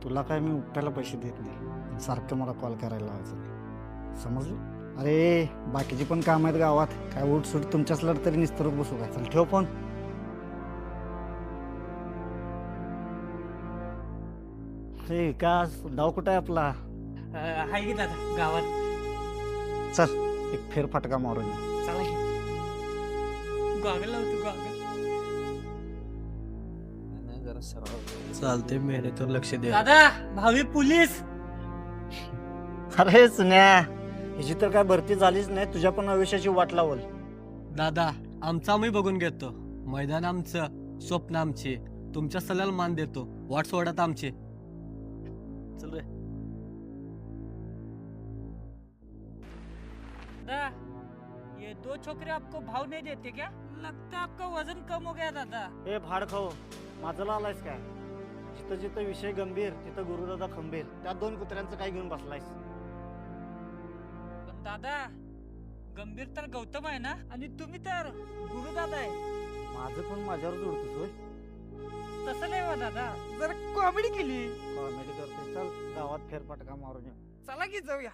तुला काय मी उपटायला पैसे देत नाही, सारखं मला कॉल करायला लावायचं नाही, समजलं? अरे बाकीची पण काम आहेत गावात, काय उठसूट तुमच्याच लढ तरी निस्तरूप बसू काय? चल ठेव फोन. हे का डाव कुठं आहे आपला? हाय की दादा गावात. चल एक फेरफटका मारून येऊ. चला की. गॉगल लावतो गॉगल. चालते मेहनतीवर लक्ष द्या. दादा भावी पोलीस. अरे सुन्या, ह्याची तर काय भरती झालीच नाही, तुझ्या पण आयुष्याची वाट लावल. दादा आमचा आम्ही बघून घेतो. मैदान आमचं, स्वप्न आमचे. तुमच्या सल्ल्याला मान देतो. वाट सोडत आमचे. चल रे. दादा ये दो छोकरे आपको भाव नहीं देते क्या? लगता है आपका वजन कम हो गया दादा. हे भाड खाऊ, माझं आलायस काय? जिथं जिथं विषय गंभीर तिथं गुरुदादा खंबीर. त्या दोन कुत्र्यांचं काय घेऊन बसलायस? पण दादा गंभीर तर गौतम आहे ना, आणि तुम्ही तर गुरुदादा आहे. माझं पण माझ्यावर जोडतोस होय? तसं नाही हो दादा, जरा कॉमेडी केली. कॉमेडी करते. चल गावात फेरफटका मारून येऊ. चला की जाऊया.